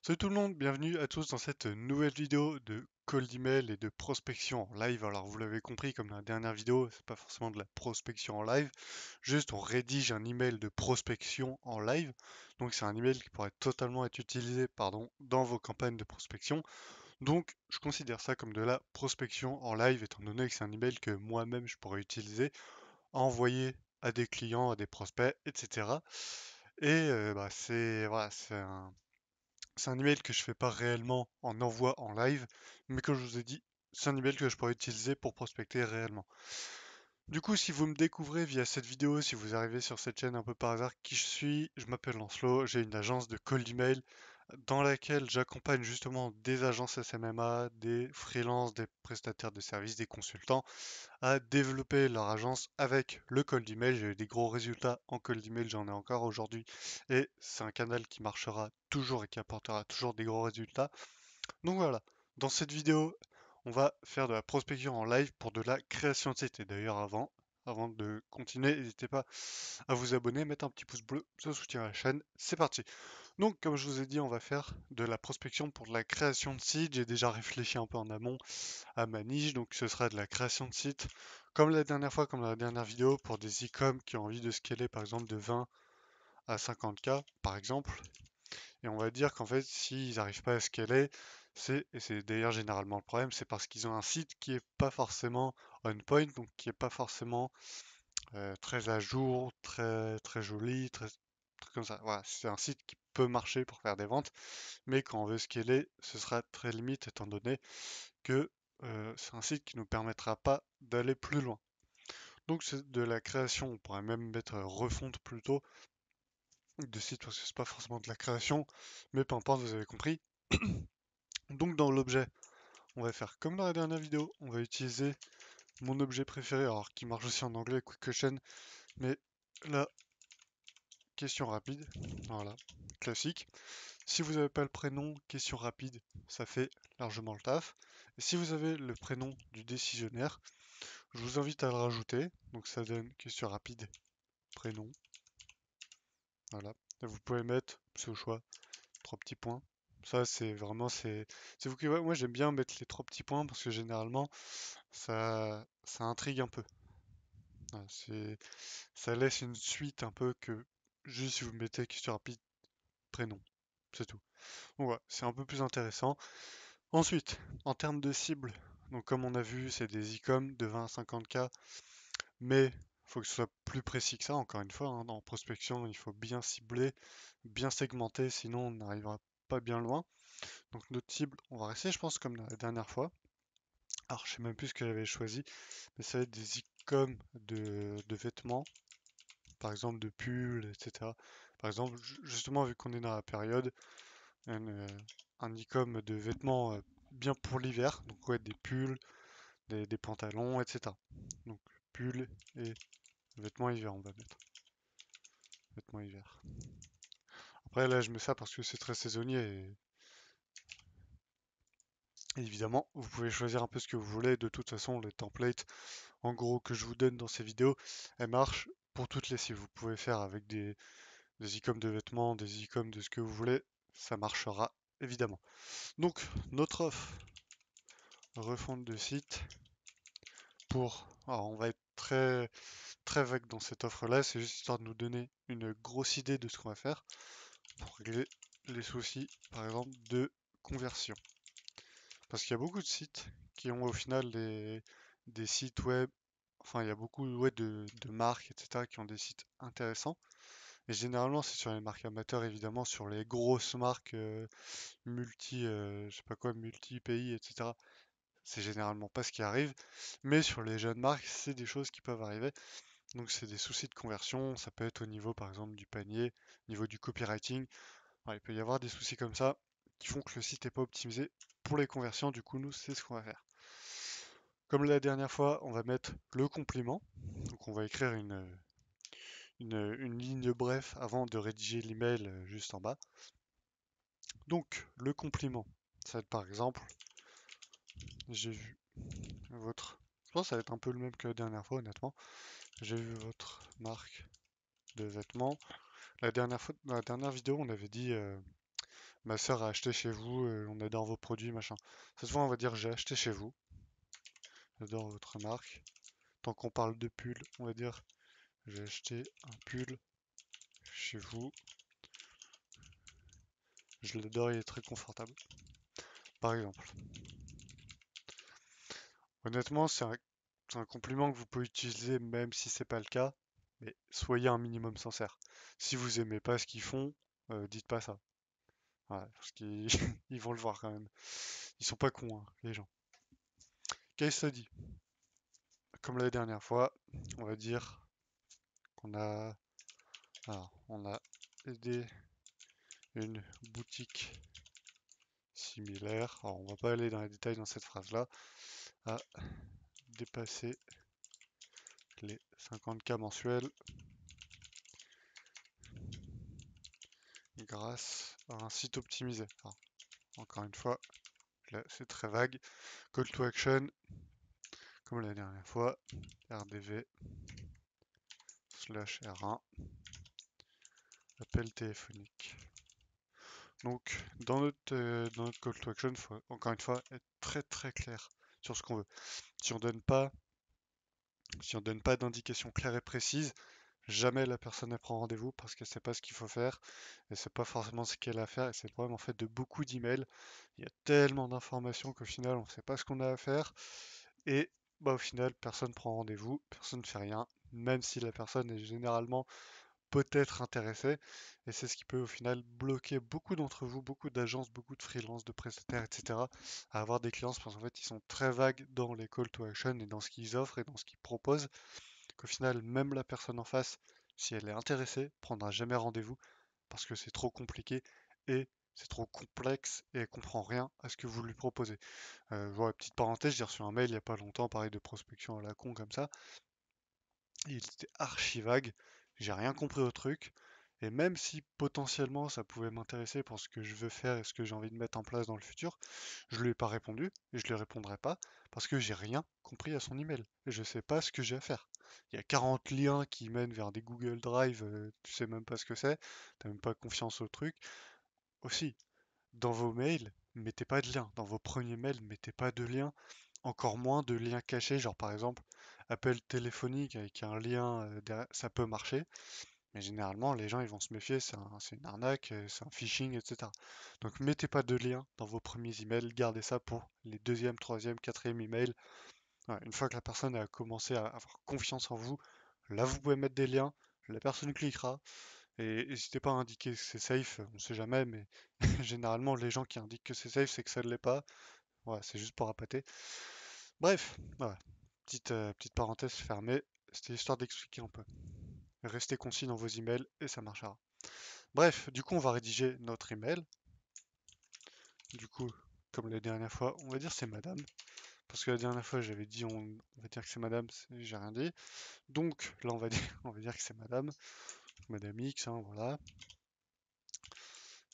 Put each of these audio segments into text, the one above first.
Salut tout le monde, bienvenue à tous dans cette nouvelle vidéo de cold email et de prospection en live. Alors vous l'avez compris, comme dans la dernière vidéo, c'est pas forcément de la prospection en live, juste on rédige un email de prospection en live. Donc c'est un email qui pourrait totalement être utilisé, dans vos campagnes de prospection. Donc je considère ça comme de la prospection en live, étant donné que c'est un email que moi-même je pourrais utiliser, à envoyer à des clients, à des prospects, etc. Et c'est un email que je fais pas réellement en envoi en live, mais comme je vous ai dit, c'est un email que je pourrais utiliser pour prospecter réellement. Du coup, si vous me découvrez via cette vidéo, si vous arrivez sur cette chaîne un peu par hasard, qui je suis, je m'appelle Lancelot, j'ai une agence de cold email dans laquelle j'accompagne justement des agences SMMA, des freelances, des prestataires de services, des consultants à développer leur agence avec le cold email. J'ai eu des gros résultats en cold email, j'en ai encore aujourd'hui et c'est un canal qui marchera toujours et qui apportera toujours des gros résultats. Donc voilà, dans cette vidéo, on va faire de la prospection en live pour de la création de site. Et d'ailleurs, avant de continuer, n'hésitez pas à vous abonner, mettre un petit pouce bleu, ça soutient la chaîne. C'est parti. Donc, comme je vous ai dit, on va faire de la prospection pour de la création de site. J'ai déjà réfléchi un peu en amont à ma niche, donc ce sera de la création de site. Comme la dernière fois, comme dans la dernière vidéo, pour des e-com qui ont envie de scaler par exemple de 20 à 50K par exemple. Et on va dire qu'en fait, s'ils n'arrivent pas à scaler, et c'est d'ailleurs généralement le problème, c'est parce qu'ils ont un site qui est pas forcément on point, donc qui est pas forcément très à jour, très joli, très comme ça. Voilà, c'est un site qui peut marcher pour faire des ventes, mais quand on veut scaler, ce sera très limite étant donné que c'est un site qui ne nous permettra pas d'aller plus loin. Donc c'est de la création, on pourrait même mettre refonte plutôt de site parce que c'est pas forcément de la création, mais peu importe, vous avez compris. Donc dans l'objet, on va faire comme dans la dernière vidéo, on va utiliser mon objet préféré, alors qui marche aussi en anglais, Quick Question, mais la question rapide, voilà, classique. Si vous n'avez pas le prénom, question rapide, ça fait largement le taf. Et si vous avez le prénom du décisionnaire, je vous invite à le rajouter, donc ça donne question rapide, prénom, voilà. Et vous pouvez mettre, c'est au choix, 3 petits points. Ça, c'est vous qui, ouais, moi j'aime bien mettre les 3 petits points parce que généralement, ça intrigue un peu. Voilà, ça laisse une suite un peu que juste si vous mettez question rapide, prénom, c'est tout. Donc voilà, c'est un peu plus intéressant. Ensuite, en termes de cible, donc comme on a vu, c'est des e-com de 20 à 50K, mais il faut que ce soit plus précis que ça, encore une fois, hein, dans prospection, il faut bien cibler, bien segmenter, sinon on n'arrivera pas bien loin. Donc notre cible, on va rester, je pense, comme la dernière fois. Alors, je sais même plus ce que j'avais choisi, mais ça va être des e-com de vêtements, par exemple de pulls, etc. Par exemple, justement, vu qu'on est dans la période, un e-com de vêtements bien pour l'hiver, donc ouais, des pulls, des pantalons, etc. Donc pulls et vêtements hiver, on va mettre. Vêtements hiver. Après, là, je mets ça parce que c'est très saisonnier et évidemment, vous pouvez choisir un peu ce que vous voulez. De toute façon, les templates, en gros, que je vous donne dans ces vidéos, elles marchent pour toutes les cibles. Vous pouvez faire avec des e-com de vêtements, des e-com de ce que vous voulez, ça marchera évidemment. Donc, notre offre refonte de site alors on va être très vague dans cette offre-là, c'est juste histoire de nous donner une grosse idée de ce qu'on va faire pour régler les soucis, par exemple, de conversion. Parce qu'il y a beaucoup de sites qui ont au final des sites web, enfin il y a beaucoup ouais, de marques, etc., qui ont des sites intéressants. Et généralement c'est sur les marques amateurs, évidemment, sur les grosses marques je sais pas quoi, multi-pays, etc. C'est généralement pas ce qui arrive. Mais sur les jeunes marques, c'est des choses qui peuvent arriver. Donc c'est des soucis de conversion, ça peut être au niveau par exemple du panier, au niveau du copywriting. Alors, il peut y avoir des soucis comme ça qui font que le site n'est pas optimisé pour les conversions. Du coup, nous, c'est ce qu'on va faire. Comme la dernière fois, on va mettre le complément. Donc on va écrire une ligne bref avant de rédiger l'email juste en bas. Donc le complément, ça va être par exemple, j'ai vu votre... Je pense que ça va être un peu le même que la dernière fois, honnêtement. J'ai vu votre marque de vêtements. La dernière fois, dans la dernière vidéo, on avait dit Ma sœur a acheté chez vous, on adore vos produits, machin. Cette fois, on va dire j'ai acheté chez vous, j'adore votre marque. Tant qu'on parle de pull, on va dire j'ai acheté un pull chez vous, je l'adore, il est très confortable. Par exemple. Honnêtement, c'est un compliment que vous pouvez utiliser même si c'est pas le cas, mais soyez un minimum sincère. Si vous aimez pas ce qu'ils font, dites pas ça. Ouais, parce qu'ils ils vont le voir quand même. Ils sont pas cons, hein, les gens. Case study. Comme la dernière fois, on va dire qu'on a, on a aidé une boutique similaire. Alors, on va pas aller dans les détails dans cette phrase-là, à dépasser les 50K mensuels grâce à un site optimisé. Alors, encore une fois, là, c'est très vague. Call to action, comme la dernière fois, rdv /r1, appel téléphonique. Donc, dans notre call to action, il faut encore une fois être très clair sur ce qu'on veut. Si on donne pas, si on donne pas d'indication claire et précise, jamais la personne ne prend rendez-vous parce qu'elle sait pas ce qu'il faut faire et c'est pas forcément ce qu'elle a à faire. Et c'est le problème en fait de beaucoup d'emails. Il y a tellement d'informations qu'au final on sait pas ce qu'on a à faire et bah au final personne prend rendez-vous, personne ne fait rien, même si la personne est généralement peut-être intéressé. Et c'est ce qui peut au final bloquer beaucoup d'entre vous, beaucoup d'agences, beaucoup de freelances, de prestataires, etc. à avoir des clients parce qu'en fait ils sont très vagues dans les call to action et dans ce qu'ils offrent et dans ce qu'ils proposent. Qu'au final, même la personne en face, si elle est intéressée, prendra jamais rendez-vous parce que c'est trop compliqué et c'est trop complexe et elle comprend rien à ce que vous lui proposez. Voilà, petite parenthèse, j'ai reçu un mail il y a pas longtemps, pareil de prospection à la con comme ça. Il était archi vague, j'ai rien compris au truc. Et même si potentiellement ça pouvait m'intéresser pour ce que je veux faire et ce que j'ai envie de mettre en place dans le futur, je lui ai pas répondu et je lui répondrai pas parce que j'ai rien compris à son email et je sais pas ce que j'ai à faire. Il y a 40 liens qui mènent vers des Google Drive, tu sais même pas ce que c'est, t'as même pas confiance au truc. Aussi, dans vos mails, mettez pas de lien. Dans vos premiers mails, mettez pas de lien. Encore moins de liens cachés, genre par exemple appel téléphonique avec un lien derrière, ça peut marcher, mais généralement les gens ils vont se méfier, c'est une arnaque, c'est un phishing, etc. Donc mettez pas de lien dans vos premiers emails, gardez ça pour les deuxième, troisième, quatrième emails. Voilà, une fois que la personne a commencé à avoir confiance en vous, là vous pouvez mettre des liens, la personne cliquera, et n'hésitez pas à indiquer que c'est safe, on sait jamais, mais généralement les gens qui indiquent que c'est safe, c'est que ça ne l'est pas. Voilà, c'est juste pour appâter. Bref, voilà. Petite parenthèse fermée. C'était histoire d'expliquer un peu. Restez concis dans vos emails et ça marchera. Bref, du coup, on va rédiger notre email. Du coup, comme la dernière fois, on va dire c'est madame. Parce que la dernière fois, j'avais dit on va dire que c'est madame, j'ai rien dit. Donc là, on va dire, on va dire que c'est madame. Madame X, hein, voilà.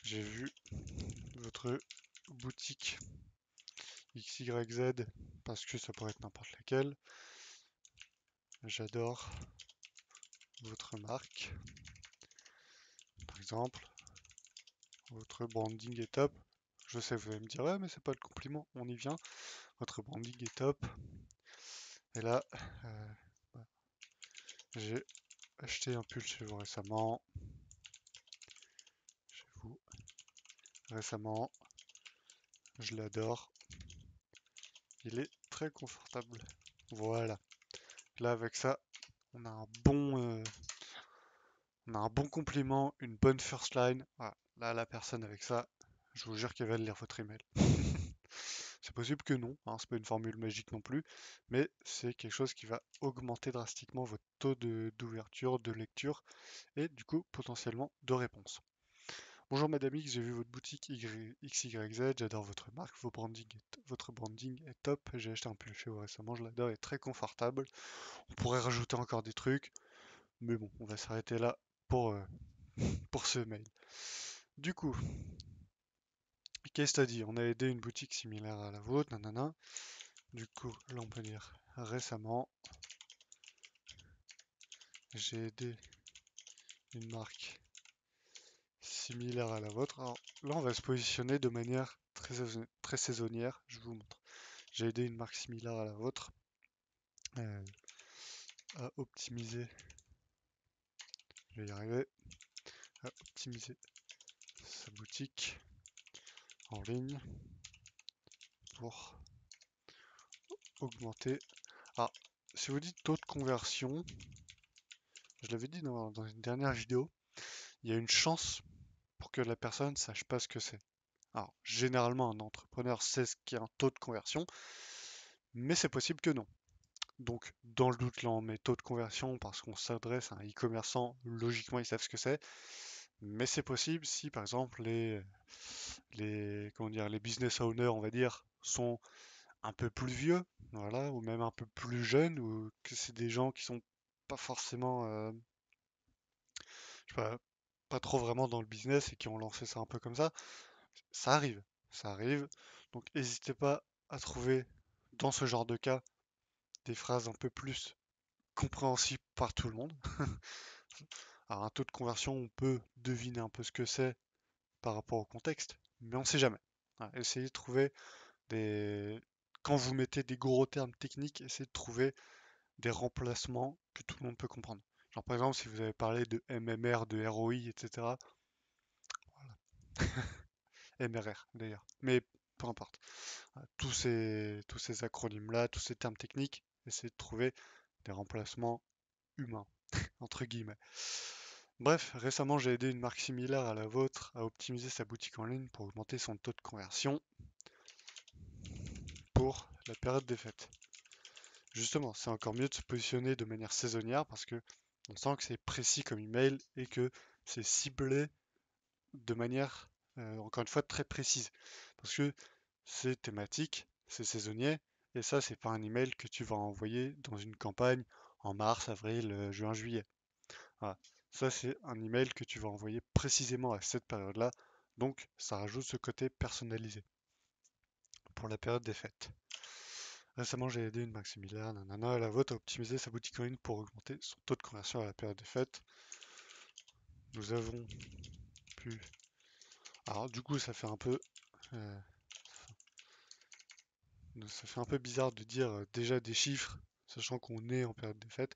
J'ai vu votre boutique XYZ parce que ça pourrait être n'importe laquelle. J'adore votre marque. Par exemple, votre branding est top. Je sais, vous allez me dire, ouais, mais c'est pas le compliment, on y vient. Votre branding est top. Et là, euh, bah, j'ai acheté un pull chez vous récemment. Chez vous récemment. Je l'adore. Il est très confortable. Voilà. Là, avec ça, on a on a un bon compliment, une bonne first line. Voilà. Là, la personne avec ça, je vous jure qu'elle va lire votre email. C'est possible que non, hein, c'est pas une formule magique non plus, mais c'est quelque chose qui va augmenter drastiquement votre taux d'ouverture, de lecture et du coup potentiellement de réponse. Bonjour Madame X, j'ai vu votre boutique XYZ, j'adore votre marque, votre branding est top, j'ai acheté un pull chez vous récemment, je l'adore, il est très confortable. On pourrait rajouter encore des trucs, mais bon, on va s'arrêter là pour, pour ce mail. Du coup, case study, on a aidé une boutique similaire à la vôtre, nanana. Du coup, là on peut dire récemment, j'ai aidé une marque similaire à la vôtre. Alors là, on va se positionner de manière très saisonnière. Je vous montre. J'ai aidé une marque similaire à la vôtre à optimiser. Je vais y arriver. À optimiser sa boutique en ligne pour augmenter. Alors, si vous dites taux de conversion, je l'avais dit dans une dernière vidéo, il y a une chance pour que la personne sache pas ce que c'est. Alors, généralement, un entrepreneur sait ce qu'est un taux de conversion, mais c'est possible que non. Donc, dans le doute, là, on met taux de conversion parce qu'on s'adresse à un e-commerçant. Logiquement, ils savent ce que c'est. Mais c'est possible si, par exemple, comment dire, les business owners, on va dire, sont un peu plus vieux, voilà, ou même un peu plus jeunes, ou que c'est des gens qui sont pas forcément, je sais pas trop vraiment dans le business et qui ont lancé ça un peu comme ça. Ça arrive, ça arrive. Donc, n'hésitez pas à trouver dans ce genre de cas des phrases un peu plus compréhensibles par tout le monde. Alors, un taux de conversion, on peut deviner un peu ce que c'est par rapport au contexte, mais on ne sait jamais. Voilà, essayez de trouver des. Quand vous mettez des gros termes techniques, essayez de trouver des remplacements que tout le monde peut comprendre. Genre, par exemple, si vous avez parlé de MMR, de ROI, etc. Voilà. MRR d'ailleurs. Mais peu importe. Tous ces acronymes-là, tous ces termes techniques, essayez de trouver des remplacements humains, entre guillemets. Bref, récemment j'ai aidé une marque similaire à la vôtre à optimiser sa boutique en ligne pour augmenter son taux de conversion pour la période des fêtes. Justement, c'est encore mieux de se positionner de manière saisonnière parce que on sent que c'est précis comme email et que c'est ciblé de manière, encore une fois, très précise. Parce que c'est thématique, c'est saisonnier, et ça, c'est pas un email que tu vas envoyer dans une campagne en mars, avril, juin, juillet. Voilà. Ça, c'est un email que tu vas envoyer précisément à cette période-là. Donc, ça rajoute ce côté personnalisé pour la période des fêtes. Récemment, j'ai aidé une marque similaire, nanana, à la vôtre à optimiser sa boutique en ligne pour augmenter son taux de conversion à la période des fêtes. Nous avons pu. Alors, du coup, euh, ça fait un peu bizarre de dire déjà des chiffres, sachant qu'on est en période des fêtes.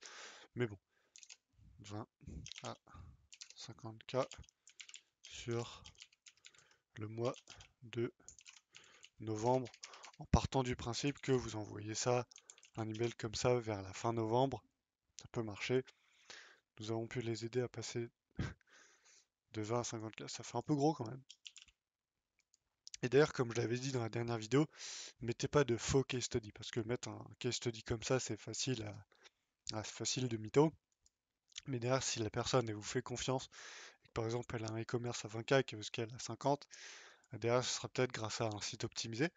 Mais bon, 20 à 50K sur le mois de novembre, en partant du principe que vous envoyez ça, un email comme ça vers la fin novembre, ça peut marcher. Nous avons pu les aider à passer de 20 à 50K, ça fait un peu gros quand même. Et d'ailleurs, comme je l'avais dit dans la dernière vidéo, mettez pas de faux case study, parce que mettre un case study comme ça, c'est facile c'est facile de mytho. Mais derrière, si la personne elle vous fait confiance, et que par exemple elle a un e-commerce à 20K et qu'elle a 50, derrière ce sera peut-être grâce à un site optimisé.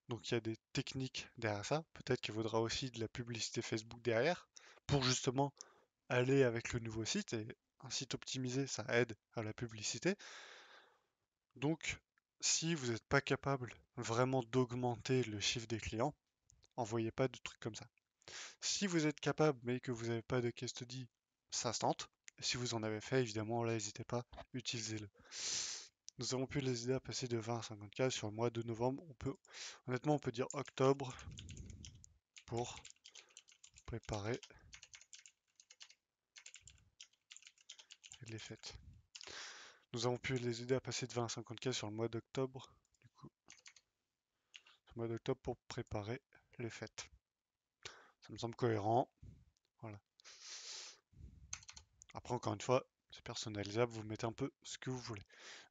Donc il y a des techniques derrière ça. Peut-être qu'il faudra aussi de la publicité Facebook derrière pour justement aller avec le nouveau site. Et un site optimisé, ça aide à la publicité. Donc si vous n'êtes pas capable vraiment d'augmenter le chiffre des clients, envoyez pas de trucs comme ça. Si vous êtes capable mais que vous n'avez pas de case study, ça se tente. Si vous en avez fait, évidemment, là, n'hésitez pas, utilisez-le. Nous avons pu les aider à passer de 20 à 50K sur le mois de novembre. Honnêtement, on peut dire octobre pour préparer les fêtes. Nous avons pu les aider à passer de 20 à 50K sur le mois d'octobre. Du coup, ce mois d'octobre pour préparer les fêtes. Ça me semble cohérent. Voilà. Après, encore une fois, c'est personnalisable, vous mettez un peu ce que vous voulez.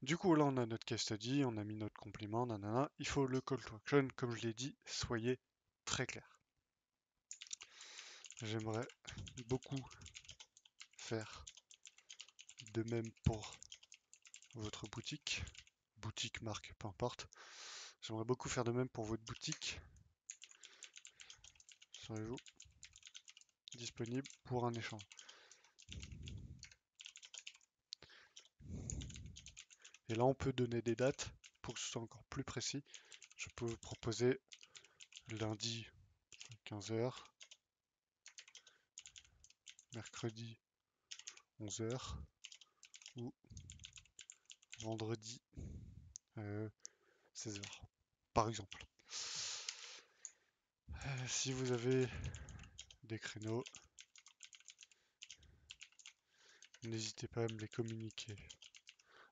Du coup, là, on a notre case study, on a mis notre compliment, nanana. Il faut le call to action, comme je l'ai dit, soyez très clair. J'aimerais beaucoup faire de même pour votre boutique, marque, peu importe. J'aimerais beaucoup faire de même pour votre boutique. Serez-vous disponible pour un échange? Et là, on peut donner des dates pour que ce soit encore plus précis. Je peux vous proposer lundi 15h, mercredi 11h ou vendredi 16h, par exemple. Si vous avez des créneaux, n'hésitez pas à me les communiquer.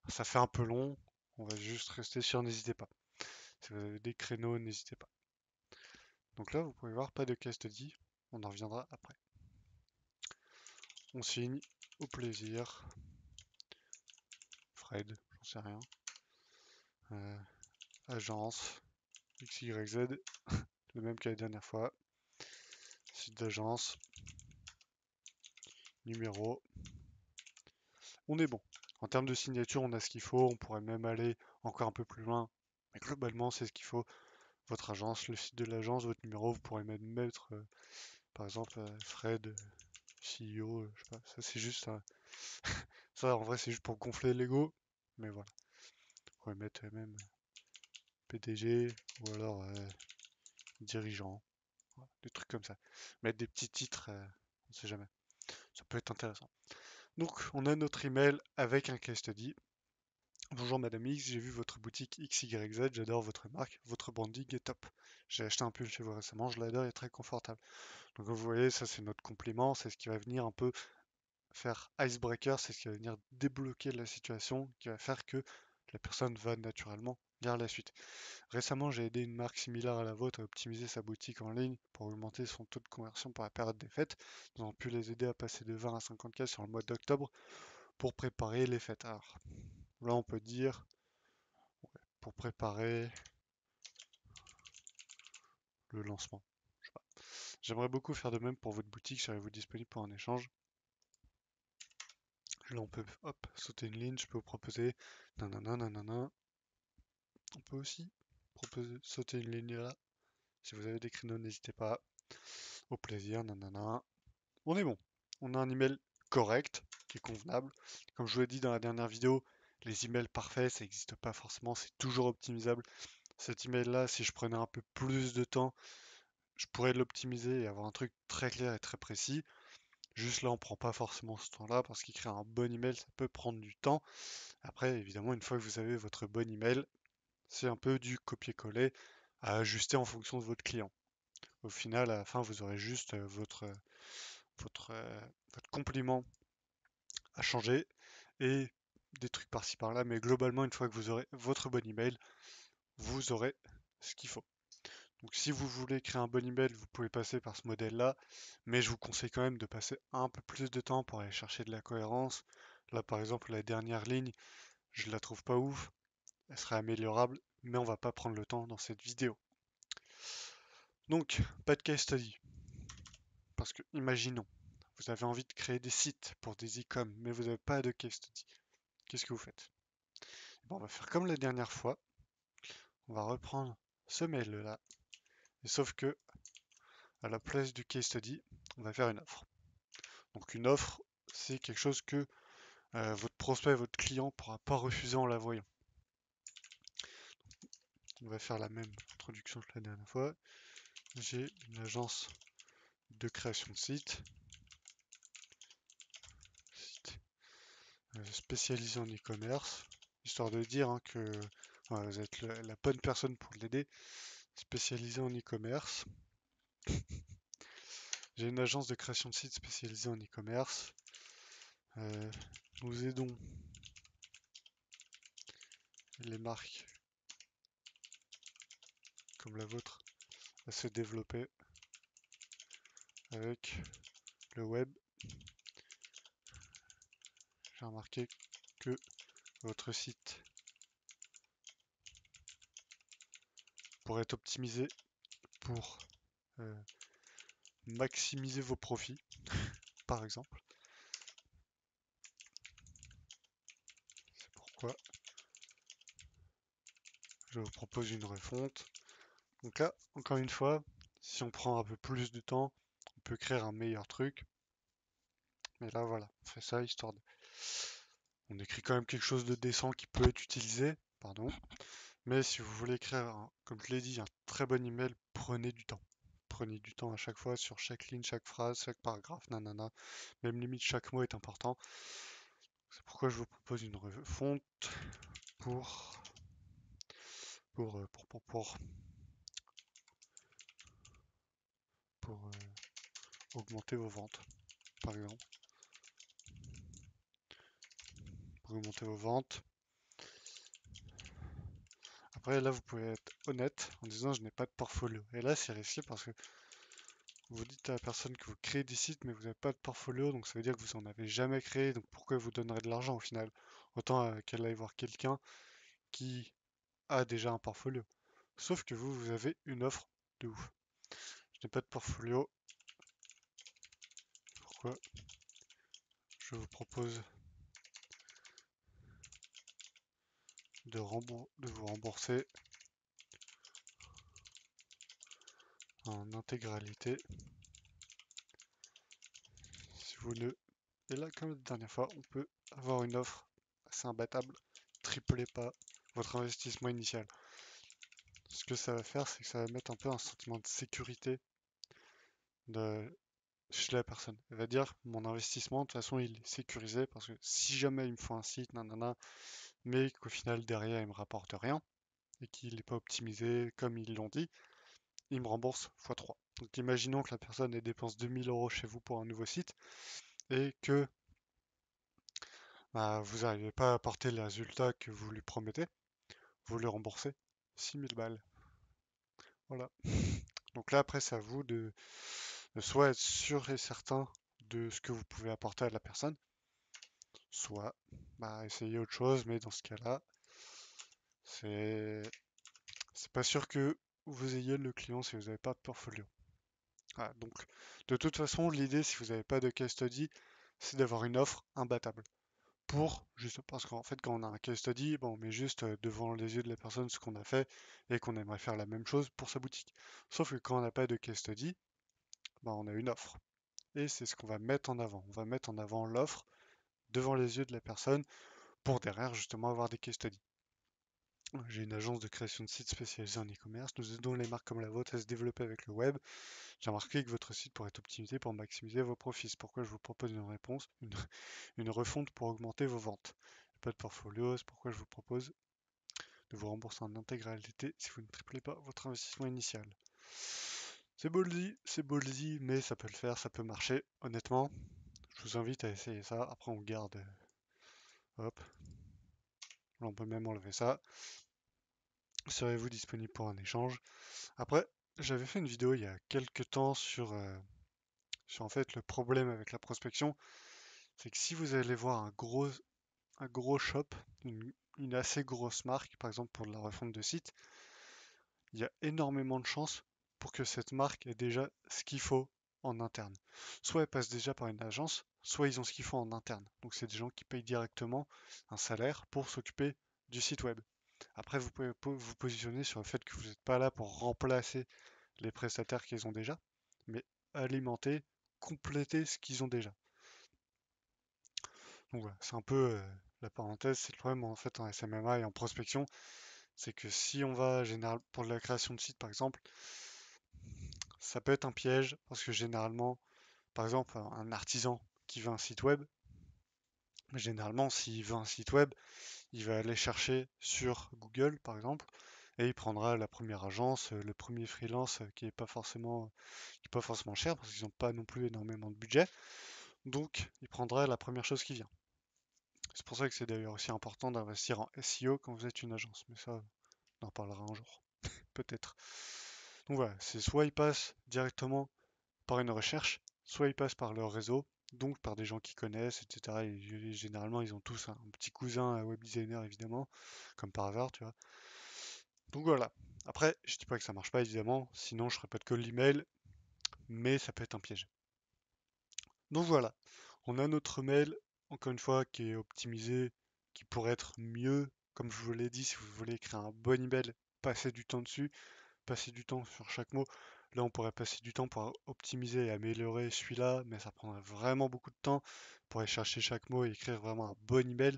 Ça fait un peu long, on va juste rester sur n'hésitez pas. Si vous avez des créneaux, n'hésitez pas. Donc là, vous pouvez voir, pas de case study, on en reviendra après. On signe, au plaisir. Fred, j'en sais rien. Agence, XYZ, le même que la dernière fois. Site d'agence, numéro. On est bon. En termes de signature, on a ce qu'il faut. On pourrait même aller encore un peu plus loin. Mais globalement, c'est ce qu'il faut. Votre agence, le site de l'agence, votre numéro, vous pourrez même mettre, par exemple, Fred, CEO, je sais pas. Ça, c'est juste ça, en vrai, c'est juste pour gonfler l'ego. Mais voilà. Vous pourrez mettre même PDG ou alors dirigeant. Voilà, des trucs comme ça. Mettre des petits titres, on sait jamais. Ça peut être intéressant. Donc, on a notre email avec un case study. Bonjour Madame X, j'ai vu votre boutique XYZ, j'adore votre marque, votre branding est top. J'ai acheté un pull chez vous récemment, je l'adore, il est très confortable. Donc vous voyez, ça c'est notre compliment, c'est ce qui va venir un peu faire icebreaker, c'est ce qui va venir débloquer la situation, qui va faire que la personne va naturellement lire la suite. Récemment, j'ai aidé une marque similaire à la vôtre à optimiser sa boutique en ligne pour augmenter son taux de conversion pour la période des fêtes. Nous avons pu les aider à passer de 20 à 50K sur le mois d'octobre pour préparer les fêtes. Alors là, on peut dire pour préparer le lancement. Je sais pas. J'aimerais beaucoup faire de même pour votre boutique. Serez-vous disponible pour un échange? Là, on peut hop, sauter une ligne. Je peux vous proposer. Nanana, nanana. On peut aussi proposer, sauter une ligne là. Si vous avez des créneaux, n'hésitez pas. Au plaisir, nanana. On est bon. On a un email correct, qui est convenable. Comme je vous l'ai dit dans la dernière vidéo, les emails parfaits, ça n'existe pas forcément. C'est toujours optimisable. Cet email là, si je prenais un peu plus de temps, je pourrais l'optimiser et avoir un truc très clair et très précis. Juste là, on prend pas forcément ce temps-là parce qu'écrire un bon email, ça peut prendre du temps. Après, évidemment, une fois que vous avez votre bon email, c'est un peu du copier-coller à ajuster en fonction de votre client. Au final, à la fin, vous aurez juste votre, euh, votre compliment à changer et des trucs par-ci par-là. Mais globalement, une fois que vous aurez votre bon email, vous aurez ce qu'il faut. Donc si vous voulez créer un bon email, vous pouvez passer par ce modèle-là, mais je vous conseille quand même de passer un peu plus de temps pour aller chercher de la cohérence. Là, par exemple, la dernière ligne, je la trouve pas ouf, elle serait améliorable, mais on va pas prendre le temps dans cette vidéo. Donc, pas de case study, parce que imaginons, vous avez envie de créer des sites pour des e-com, mais vous n'avez pas de case study. Qu'est-ce que vous faites? Bon, on va faire comme la dernière fois, on va reprendre ce mail-là, et sauf que à la place du case study, on va faire une offre. Donc une offre, c'est quelque chose que votre prospect, votre client ne pourra pas refuser en la voyant. On va faire la même introduction que la dernière fois. J'ai une agence de création de site, spécialisée en e-commerce, histoire de dire que vous êtes la bonne personne pour l'aider, spécialisée en e-commerce. J'ai une agence de création de site spécialisée en e-commerce. Nous aidons les marques comme la vôtre à se développer avec le web. J'ai remarqué que votre site pourrait être optimisé pour euh, maximiser vos profits, par exemple. C'est pourquoi je vous propose une refonte. Donc là, encore une fois, si on prend un peu plus de temps, on peut créer un meilleur truc. Mais là, voilà, on fait ça histoire de... On écrit quand même quelque chose de décent qui peut être utilisé, pardon. Mais si vous voulez écrire, comme je l'ai dit, un très bon email, prenez du temps. Prenez du temps à chaque fois sur chaque ligne, chaque phrase, chaque paragraphe, nanana. Même limite, chaque mot est important. C'est pourquoi je vous propose une refonte pour pour euh, pour pour pour, pour augmenter vos ventes, par exemple. Pour augmenter vos ventes. Après, là, vous pouvez être honnête en disant je n'ai pas de portfolio. Et là, c'est risqué parce que vous dites à la personne que vous créez des sites, mais vous n'avez pas de portfolio, donc ça veut dire que vous en avez jamais créé, donc pourquoi vous donnerez de l'argent au final? Autant qu'elle aille voir quelqu'un qui a déjà un portfolio. Sauf que vous, vous avez une offre de ouf. Je n'ai pas de portfolio, pourquoi je vous propose de vous rembourser en intégralité. Si vous ne... Et là, comme la dernière fois, on peut avoir une offre assez imbattable. Triplez pas votre investissement initial. Ce que ça va faire, c'est que ça va mettre un peu un sentiment de sécurité de, chez la personne. Elle va dire, mon investissement, de toute façon, il est sécurisé parce que si jamais il me faut un site, nanana, mais qu'au final, derrière, il me rapporte rien et qu'il n'est pas optimisé comme ils l'ont dit, il me rembourse x3. Donc imaginons que la personne elle dépense 2000 € chez vous pour un nouveau site et que bah, vous n'arrivez pas à apporter les résultats que vous lui promettez, vous lui remboursez 6000 balles. Voilà. Donc là, après, c'est à vous de soit être sûr et certain de ce que vous pouvez apporter à la personne, soit bah, essayer autre chose, mais dans ce cas-là, c'est c'est pas sûr que vous ayez le client si vous n'avez pas de portfolio. Voilà, donc de toute façon, l'idée, si vous n'avez pas de case study, c'est d'avoir une offre imbattable. Pour, juste parce qu'en fait, quand on a un case study, bon, on met juste devant les yeux de la personne ce qu'on a fait et qu'on aimerait faire la même chose pour sa boutique. Sauf que quand on n'a pas de case study, bah, on a une offre. Et c'est ce qu'on va mettre en avant. On va mettre en avant l'offre devant les yeux de la personne pour derrière justement avoir des case studies. J'ai une agence de création de sites spécialisée en e-commerce. Nous aidons les marques comme la vôtre à se développer avec le web. J'ai remarqué que votre site pourrait être optimisé pour maximiser vos profits. C'est pourquoi je vous propose une refonte pour augmenter vos ventes. J'ai pas de portfolio, c'est pourquoi je vous propose de vous rembourser en intégralité si vous ne triplez pas votre investissement initial. C'est ballsy, mais ça peut le faire, ça peut marcher. Honnêtement, je vous invite à essayer ça. Après, on garde. Hop, là, on peut même enlever ça. Serez-vous disponible pour un échange? Après, j'avais fait une vidéo il y a quelques temps sur en fait le problème avec la prospection. C'est que si vous allez voir un gros shop, une assez grosse marque, par exemple pour de la refonte de site, il y a énormément de chances pour que cette marque ait déjà ce qu'il faut en interne. Soit elle passe déjà par une agence, soit ils ont ce qu'il faut en interne. Donc c'est des gens qui payent directement un salaire pour s'occuper du site web. Après, vous pouvez vous positionner sur le fait que vous n'êtes pas là pour remplacer les prestataires qu'ils ont déjà, mais alimenter, compléter ce qu'ils ont déjà. Donc voilà, c'est un peu la parenthèse, c'est le problème en fait en SMMA et en prospection, c'est que si on va général pour la création de site par exemple, ça peut être un piège parce que généralement, par exemple, un artisan qui veut un site web, généralement s'il veut un site web, il va aller chercher sur Google par exemple et il prendra la première agence, le premier freelance qui est pas forcément cher parce qu'ils n'ont pas non plus énormément de budget. Donc, il prendra la première chose qui vient. C'est pour ça que c'est d'ailleurs aussi important d'investir en SEO quand vous êtes une agence. Mais ça, on en parlera un jour, peut-être. Donc voilà, c'est soit ils passent directement par une recherche, soit ils passent par leur réseau, donc par des gens qui connaissent, etc. Et généralement, ils ont tous un petit cousin web designer, évidemment, comme par hasard, tu vois. Donc voilà. Après, je dis pas que ça marche pas, évidemment, sinon je ferais pas de call email, mais ça peut être un piège. Donc voilà, on a notre mail, encore une fois, qui est optimisé, qui pourrait être mieux. Comme je vous l'ai dit, si vous voulez créer un bon email, passez du temps dessus, passez du temps sur chaque mot. Là, on pourrait passer du temps pour optimiser et améliorer celui-là, mais ça prendrait vraiment beaucoup de temps pour aller chercher chaque mot et écrire vraiment un bon email.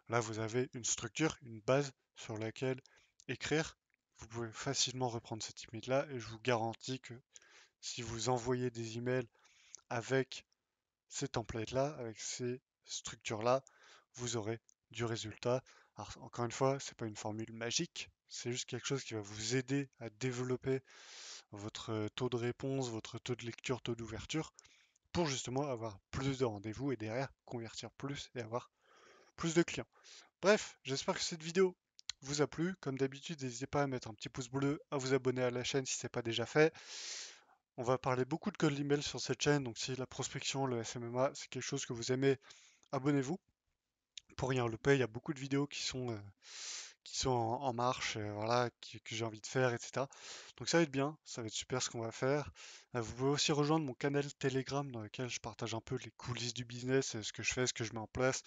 Là, vous avez une structure, une base sur laquelle écrire. Vous pouvez facilement reprendre cet email-là et je vous garantis que si vous envoyez des emails avec ces templates-là, avec ces structures-là, vous aurez du résultat. Alors, encore une fois, c'est pas une formule magique, c'est juste quelque chose qui va vous aider à développer votre taux de réponse, votre taux de lecture, taux d'ouverture, pour justement avoir plus de rendez-vous et derrière convertir plus et avoir plus de clients. Bref, j'espère que cette vidéo vous a plu. Comme d'habitude, n'hésitez pas à mettre un petit pouce bleu, à vous abonner à la chaîne si ce n'est pas déjà fait. On va parler beaucoup de cold email sur cette chaîne, donc si la prospection, le SMMA, c'est quelque chose que vous aimez, abonnez-vous. Pour rien louper, il y a beaucoup de vidéos qui sont en marche, voilà, que j'ai envie de faire, etc. Donc ça va être bien, ça va être super ce qu'on va faire. Vous pouvez aussi rejoindre mon canal Telegram dans lequel je partage un peu les coulisses du business, ce que je fais, ce que je mets en place,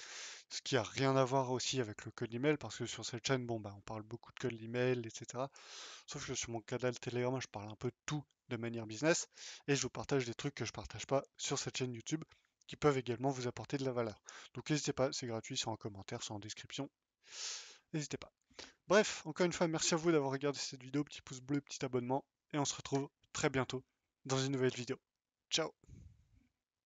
ce qui a rien à voir aussi avec le code email, parce que sur cette chaîne, bon, bah, on parle beaucoup de code email, etc. Sauf que sur mon canal Telegram, je parle un peu de tout de manière business, et je vous partage des trucs que je partage pas sur cette chaîne YouTube, qui peuvent également vous apporter de la valeur. Donc n'hésitez pas, c'est gratuit, c'est en commentaire, c'est en description. N'hésitez pas. Bref, encore une fois, merci à vous d'avoir regardé cette vidéo, petit pouce bleu, petit abonnement, et on se retrouve très bientôt dans une nouvelle vidéo. Ciao!